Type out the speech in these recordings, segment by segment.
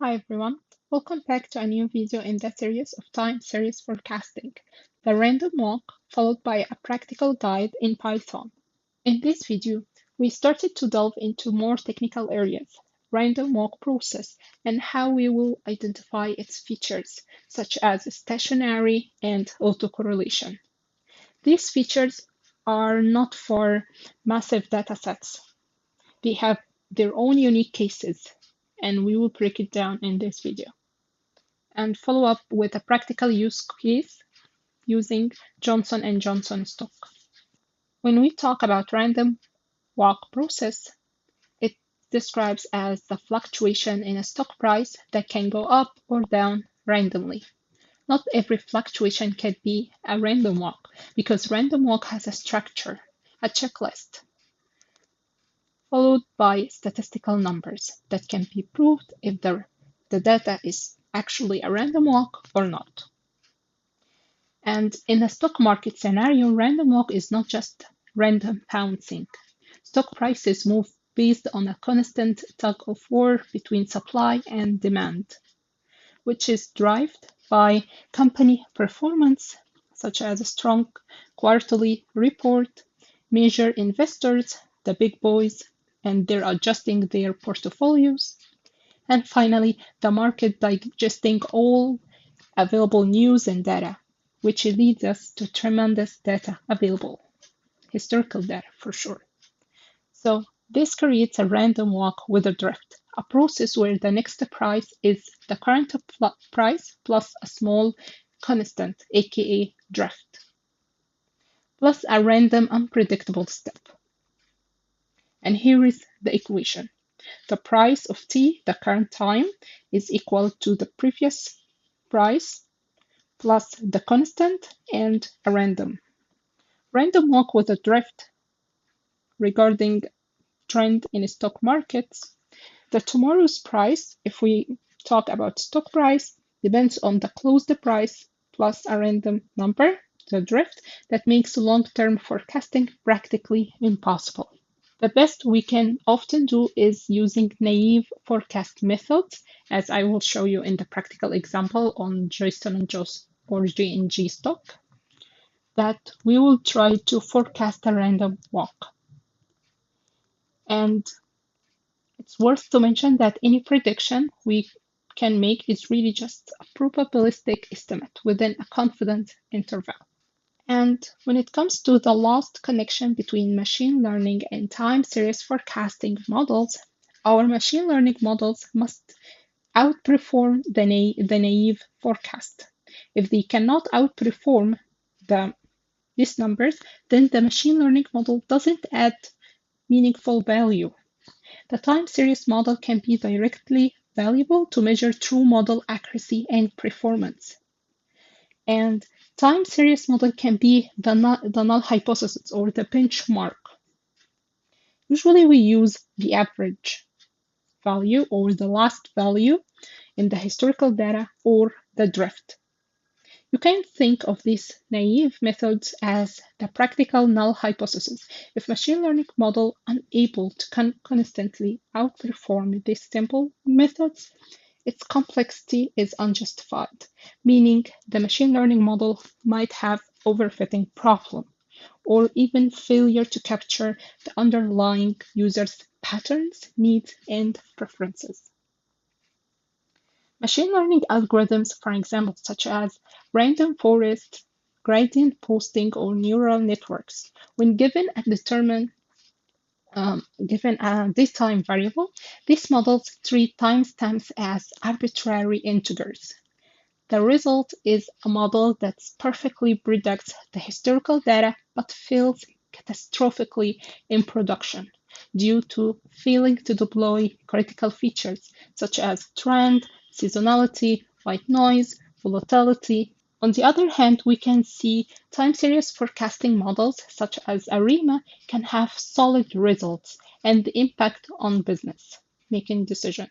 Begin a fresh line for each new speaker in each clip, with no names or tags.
Hi everyone, welcome back to a new video in the series of time series forecasting, the random walk followed by a practical guide in Python. In this video, we started to delve into more technical areas, random walk process, and how we will identify its features, such as stationary and autocorrelation. These features are not for massive datasets. They have their own unique cases, and we will break it down in this video and follow up with a practical use case using Johnson & Johnson stock. When we talk about random walk process, it describes as the fluctuation in a stock price that can go up or down randomly. Not every fluctuation can be a random walk because random walk has a structure, a checklist, followed by statistical numbers that can be proved if the data is actually a random walk or not. And in a stock market scenario, random walk is not just random pouncing. Stock prices move based on a constant tug of war between supply and demand, which is driven by company performance, such as a strong quarterly report, major investors, the big boys, and they're adjusting their portfolios. And finally, the market digesting all available news and data, which leads us to tremendous data available, historical data for sure. So this creates a random walk with a drift, a process where the next price is the current price plus a small constant, aka drift, plus a random unpredictable step. And here is the equation. The price of t, the current time, is equal to the previous price plus the constant and a random. Random walk with a drift regarding trend in stock markets. The tomorrow's price, if we talk about stock price, depends on the closed price plus a random number, the drift, that makes long-term forecasting practically impossible. The best we can often do is using naive forecast methods, as I will show you in the practical example on Johnson & Johnson or JNJ stock, that we will try to forecast a random walk. And it's worth to mention that any prediction we can make is really just a probabilistic estimate within a confidence interval. And when it comes to the lost connection between machine learning and time series forecasting models, our machine learning models must outperform the naive forecast. If they cannot outperform these numbers, then the machine learning model doesn't add meaningful value. The time series model can be directly valuable to measure true model accuracy and performance. And time series model can be the null hypothesis or the benchmark. Usually we use the average value or the last value in the historical data or the drift. You can think of these naive methods as the practical null hypothesis. If machine learning model unable to constantly outperform these simple methods, its complexity is unjustified, meaning the machine learning model might have overfitting problem or even failure to capture the underlying user's patterns, needs, and preferences. Machine learning algorithms, for example, such as random forest, gradient boosting, or neural networks, when given a this time variable, these models treat timestamps as arbitrary integers. The result is a model that perfectly predicts the historical data but fails catastrophically in production due to failing to deploy critical features such as trend, seasonality, white noise, volatility. On the other hand, we can see time series forecasting models such as ARIMA can have solid results and the impact on business making decisions.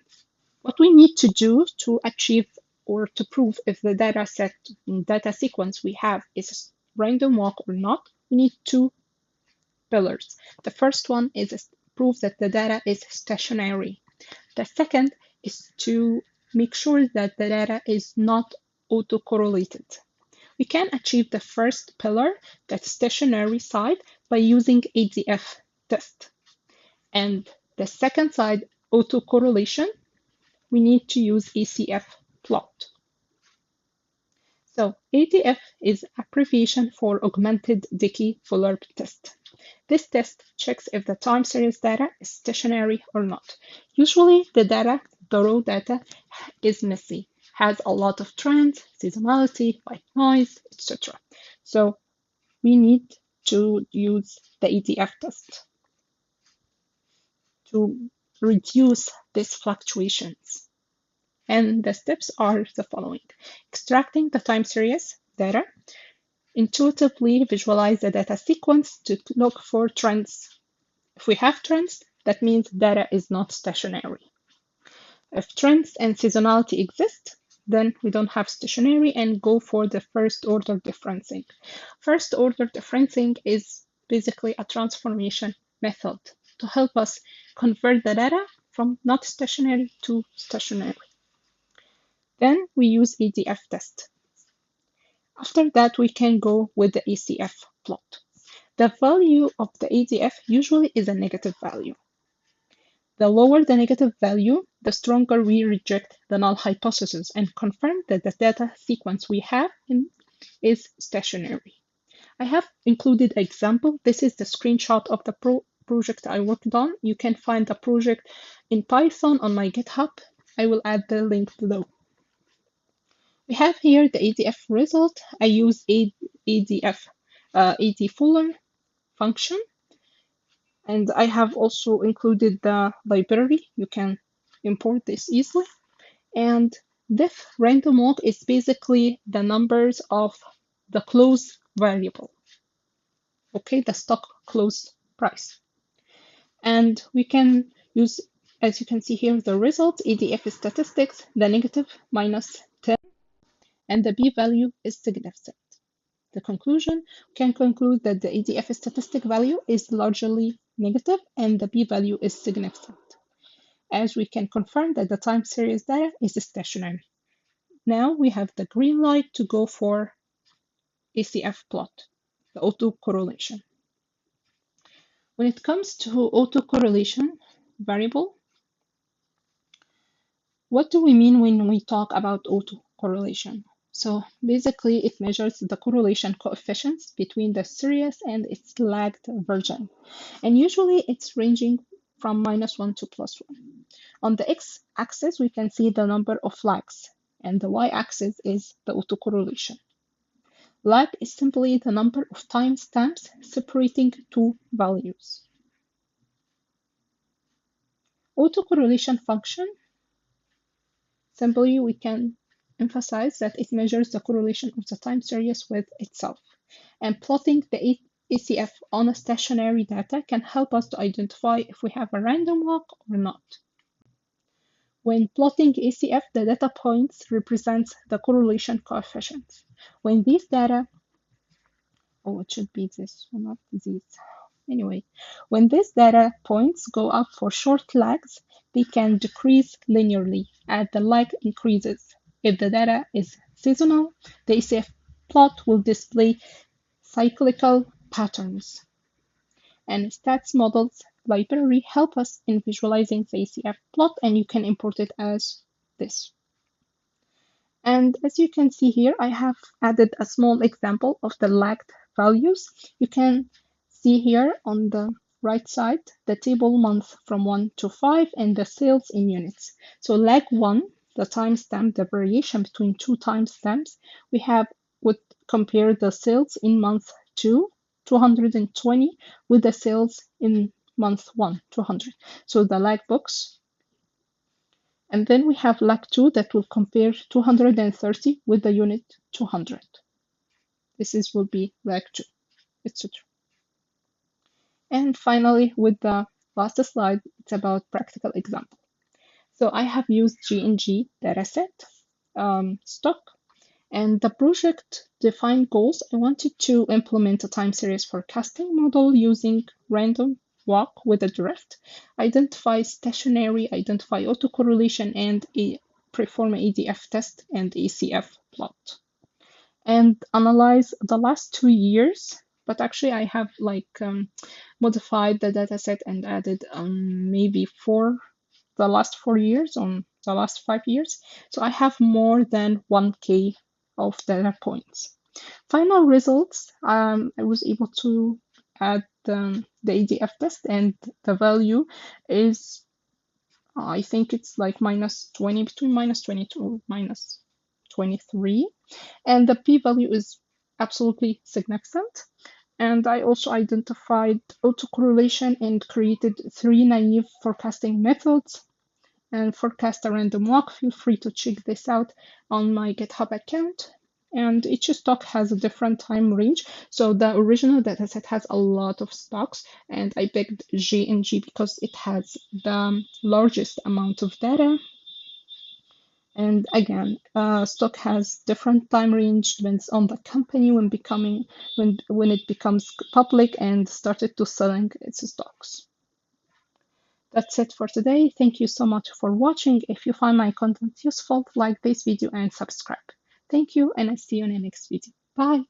What we need to do to achieve or to prove if the data sequence we have is random walk or not, we need two pillars. The first one is prove that the data is stationary. The second is to make sure that the data is not autocorrelated. We can achieve the first pillar, that stationary side, by using ADF test. And the second side, autocorrelation, we need to use ACF plot. So ADF is abbreviation for augmented decay Fuller test. This test checks if the time series data is stationary or not. Usually the raw data is messy, has a lot of trends, seasonality, white noise, etc. So we need to use the ADF test to reduce these fluctuations. And the steps are the following. Extracting the time series data, intuitively visualize the data sequence to look for trends. If we have trends, that means data is not stationary. If trends and seasonality exist, then we don't have stationary and go for the first order differencing. First order differencing is basically a transformation method to help us convert the data from not stationary to stationary. Then we use ADF test. After that, we can go with the ACF plot. The value of the ADF usually is a negative value. The lower the negative value, the stronger we reject the null hypothesis and confirm that the data sequence we have is stationary. I have included an example. This is the screenshot of the project I worked on. You can find the project in Python on my GitHub. I will add the link below. We have here the ADF result. I use ADF AD Fuller function. And I have also included the library. You can import this easily. And diff RandomWalk is basically the numbers of the close variable. Okay, the stock close price. And we can use, as you can see here, the results, ADF statistics, the negative -10, and the p-value is significant. The conclusion, we can conclude that the ADF statistic value is largely negative and the p-value is significant, as we can confirm that the time series data is stationary. Now we have the green light to go for ACF plot, the autocorrelation. When it comes to autocorrelation variable, what do we mean when we talk about autocorrelation? So basically, it measures the correlation coefficients between the series and its lagged version. And usually it's ranging from -1 to +1. On the x-axis, we can see the number of lags, and the y-axis is the autocorrelation. Lag is simply the number of timestamps separating two values. Autocorrelation function, simply we can emphasize that it measures the correlation of the time series with itself. And plotting the ACF on a stationary data can help us to identify if we have a random walk or not. When plotting ACF, the data points represents the correlation coefficients. When these data, it should be this one, not these. Anyway, when these data points go up for short lags, they can decrease linearly as the lag increases. If the data is seasonal, the ACF plot will display cyclical patterns. And stats models library help us in visualizing the ACF plot, and you can import it as this. And as you can see here, I have added a small example of the lagged values. You can see here on the right side, the table month from 1 to 5 and the sales in units. So lag 1, the timestamp, the variation between two timestamps, we would compare the sales in month 2, 220, with the sales in month 1, 200. So the lag box. And then we have lag 2 that will compare 230 with the unit 200. This will be lag 2, etc. And finally, with the last slide, it's about practical example. So I have used JNJ dataset stock, and the project defined goals. I wanted to implement a time series forecasting model using RandomWalk with a drift, identify stationary, identify autocorrelation, and perform ADF test and ACF plot, and analyze the last 2 years. But actually, I have modified the dataset and added maybe the last 4 years on the last 5 years. So I have more than 1K of data points. Final results, I was able to add the ADF test, and the value is, I think it's like -20, between -20 to -23. And the p-value is absolutely significant. And I also identified autocorrelation and created 3 naive forecasting methods and forecast a random walk. Feel free to check this out on my GitHub account. And each stock has a different time range. So the original dataset has a lot of stocks, and I picked JNJ because it has the largest amount of data. And again, stock has different time range, depends on the company when it becomes public and started to selling its stocks. That's it for today. Thank you so much for watching. If you find my content useful, like this video and subscribe. Thank you, and I see you in the next video. Bye.